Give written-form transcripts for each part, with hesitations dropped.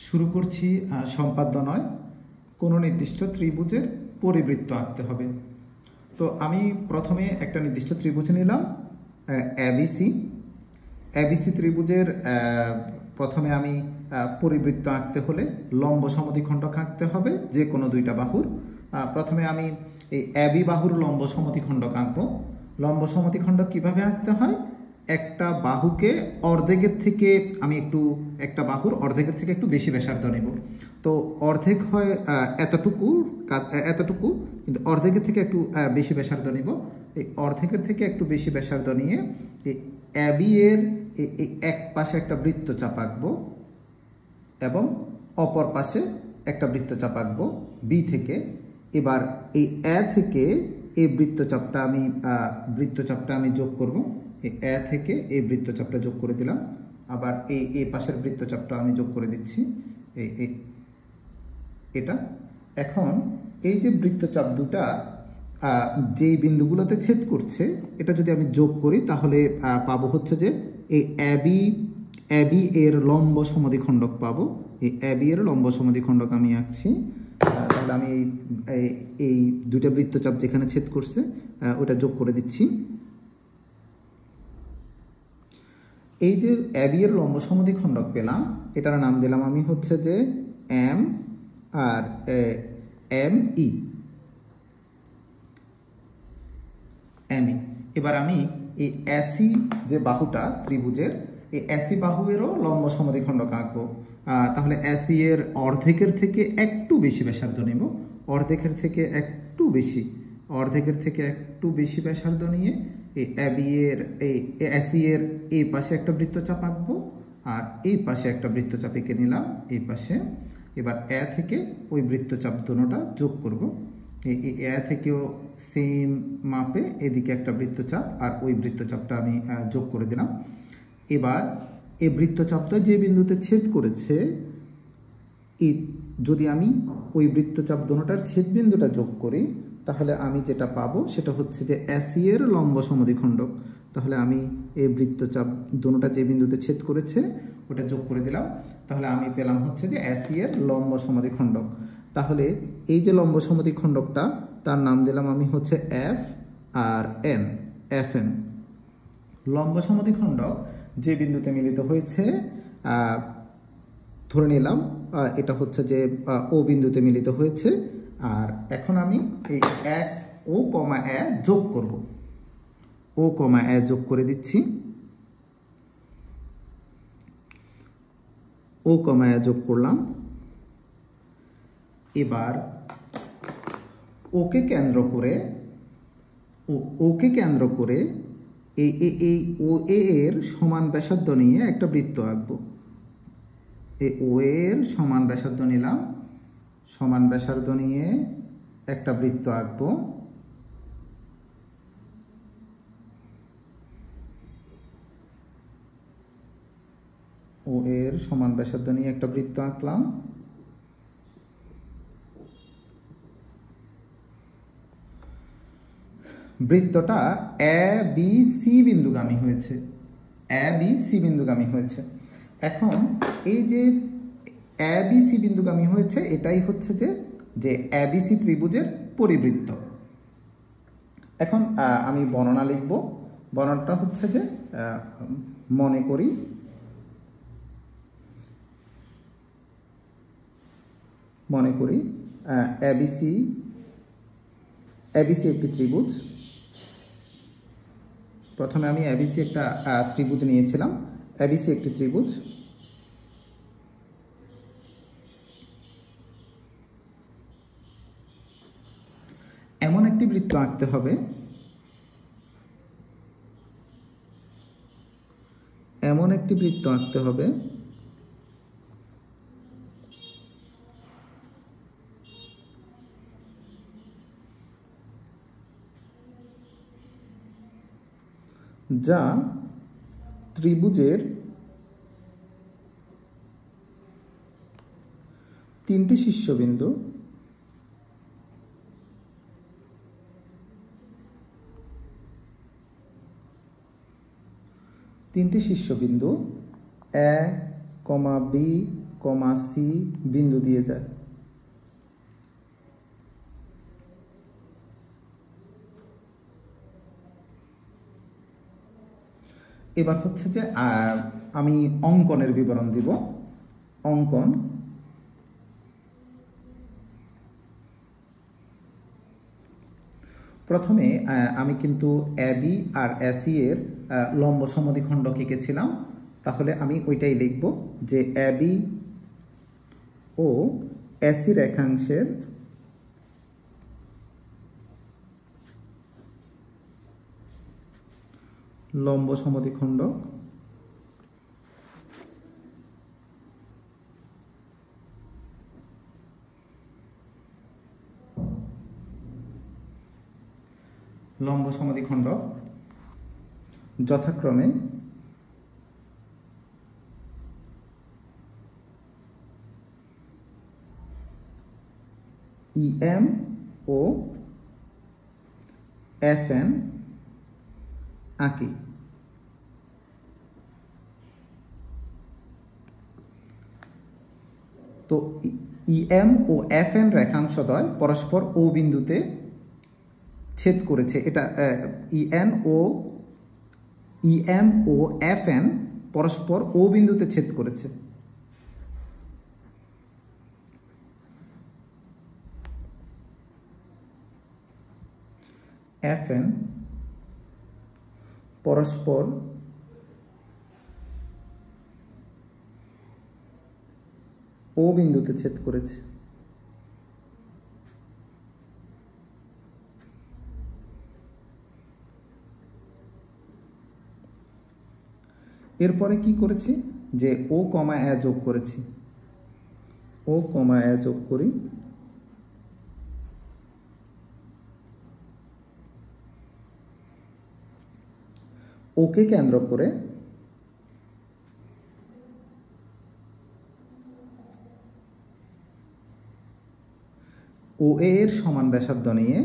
শুরু করছি সম্পাদ্য নয়, কোনো নির্দিষ্ট ত্রিভুজের পরিবৃত্ত আঁকতে হবে। তো আমি প্রথমে একটা নির্দিষ্ট ত্রিভুজ নিলাম এবিসি। এবিসি ত্রিভুজের প্রথমে আমি পরিবৃত্ত আঁকতে হলে লম্ব সমদ্বিখণ্ডক আঁকতে হবে, যে কোনো দুইটা বাহুর। প্রথমে আমি এই এবি বাহুর লম্ব সমদ্বিখণ্ডক আঁকবো। লম্ব সমদ্বিখণ্ডক কিভাবে আঁকতে হয়? একটা বাহুকে অর্ধেকের থেকে একটা বাহুর অর্ধেকের থেকে একটু বেশি ব্যাসার্ধ নেব। তো অর্ধেক হয় এতটুকু, কিন্তু অর্ধেকের থেকে একটু বেশি ব্যাসার্ধ নেব। এই অর্ধেকের থেকে একটু বেশি ব্যাসার্ধ নিয়ে এই এবি এর এই এক পাশে একটা বৃত্তচাপ আঁকবো এবং অপর পাশে একটা বৃত্তচাপ আঁকবো বি থেকে। এবার এই এ থেকে এই বৃত্তচাপটা আমি যোগ করব। এই এ থেকে এই বৃত্তচাপটা যোগ করে দিলাম, আবার এই পাশের বৃত্তচাপটা আমি যোগ করে দিচ্ছি এটা। এখন এই যে বৃত্তচাপ দুটা যেই বিন্দুগুলোতে ছেদ করছে, এটা যদি আমি যোগ করি তাহলে পাবো হচ্ছে যে এই এবি এর লম্ব সমদ্বিখণ্ডক পাবো। এই এবি এর লম্ব সমদ্বিখণ্ডক আমি আঁকছি। তাহলে আমি এই দুইটা বৃত্তচাপ যেখানে ছেদ করছে ওটা যোগ করে দিচ্ছি। এই যে এবি এর লম্ব সমদ্বিখণ্ডক পেলাম, এটার নাম দিলাম আমি হচ্ছে যে এম আর এম ই। এবার আমি এই এসি যে বাহুটা ত্রিভুজের, এই এসি বাহুয়েরও লম্ব সমদ্বিখণ্ডক আঁকবো। তাহলে এসি এর অর্ধেকের থেকে একটু বেশি ব্যাসার্ধ নেব, অর্ধেকের থেকে একটু বেশি ব্যাসার্ধ নিয়ে এই এবি এর এসি এর এই পাশে একটা বৃত্তচাপ আঁকবো আর এই পাশে একটা বৃত্তচাপ এঁকে নিলাম এই পাশে। এবার এ থেকে ওই বৃত্তচাপ দুটোটা যোগ করব। এই এ থেকেও সেম মাপে এদিকে একটা বৃত্তচাপ আর ওই বৃত্তচাপটা আমি যোগ করে দিলাম। এবার এই বৃত্তচাপটা যে বিন্দুতে ছেদ করেছে, যদি আমি ওই বৃত্তচাপ দুটোটার ছেদ বিন্দুটা যোগ করি তাহলে আমি যেটা পাবো সেটা হচ্ছে যে এসি এর লম্ব সমদ্বিখণ্ডক। তাহলে আমি এই বৃত্তচাপ দুটোটা যে বিন্দুতে ছেদ করেছে ওটা যোগ করে দিলাম, তাহলে আমি পেলাম হচ্ছে যে এসি এর লম্ব সমদ্বিখণ্ডক। তাহলে এই যে লম্ব সমদ্বিখণ্ডকটা, তার নাম দিলাম আমি হচ্ছে F R N, F N. লম্ব সমদ্বিখণ্ডক যে বিন্দুতে মিলিত হয়েছে ধরে নিলাম এটা হচ্ছে যে ও বিন্দুতে মিলিত হয়েছে। আর এখন আমি এই ও কমা এ যোগ করব। ও কমা এ যোগ করে দিচ্ছি। ও কমা এ যোগ করলাম। এবার ওকে কেন্দ্র করে এই ও এর সমান ব্যাসার্ধ নিয়ে একটা বৃত্ত আঁকবো। এই ও এর সমান ব্যাসার্ধ নিলাম, সমান ব্যাসার্ধ নিয়ে একটা বৃত্ত আঁকবো। ও এর সমান ব্যাসার্ধ নিয়ে একটা বৃত্ত আঁকলাম। বৃত্তটা এ বি সি বিন্দুগামী হয়েছে। এখন এই যে এ বি সি বিন্দুগামী হয়েছে, এটাই হচ্ছে যে এবিসি ত্রিভুজের পরিবৃত্ত। এখন আমি বর্ণনা লিখব। বর্ণনাটা হচ্ছে যে মনে করি এবিসি একটি ত্রিভুজ। প্রথমে আমি এবিসি একটা ত্রিভুজ নিয়েছিলাম। এবিসি একটি ত্রিভুজ। এমন একটি বৃত্ত আঁকতে হবে যা ত্রিভুজের তিনটি শীর্ষবিন্দু এ, বি, কমা সি বিন্দু দিয়ে যায়। এবার হচ্ছে যে আমি অঙ্কনের বিবরণ দিব। অঙ্কন প্রথমে আমি কিন্তু এবি আর এসি এর লম্ব সমদ্বিখণ্ডক এঁকেছিলাম, তাহলে আমি ওইটাই লিখব যে এবি ও এসি রেখাংশের লম্ব সমদ্বিখণ্ডক যথাক্রমে ইএম ও এফএন আঁকি। তো ইএম ও এফএন রেখাংশদ্বয় পরস্পর ও বিন্দুতে ছেদ করেছে। এটা ইএম ও এফএন পরস্পর ও বিন্দুতে ছেদ করেছে। এফএন পরস্পর ও বিন্দুতে ছেদ করেছে। এরপরে কি করেছি যে ও কমা এ যোগ করেছি। ও কমা এ যোগ করি, ওকে কেন্দ্র করে ও এর সমান ব্যাসার্ধ নিয়ে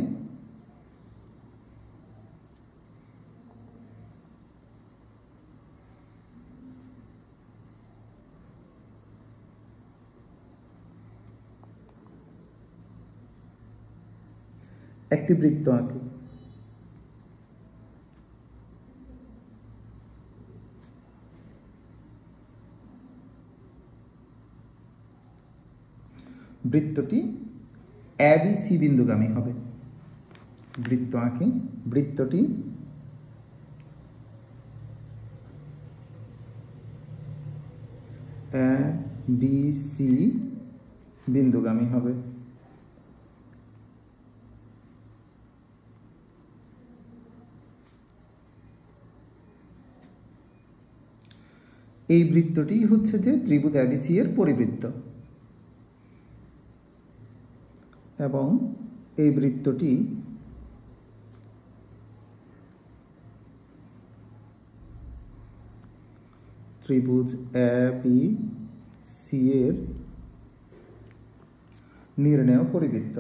একটি বৃত্ত আঁকি। বৃত্তটি এবিসি বিন্দুগামী হবে। বৃত্ত আঁকি, বৃত্তটি এবিসি বিন্দুগামী হবে। এই বৃত্তটি হচ্ছে যে ত্রিভুজ এবিসি এর পরিবৃত্ত এবং এই বৃত্তটি ত্রিভুজ এবিসি এর নির্ণেয় পরিবৃত্ত।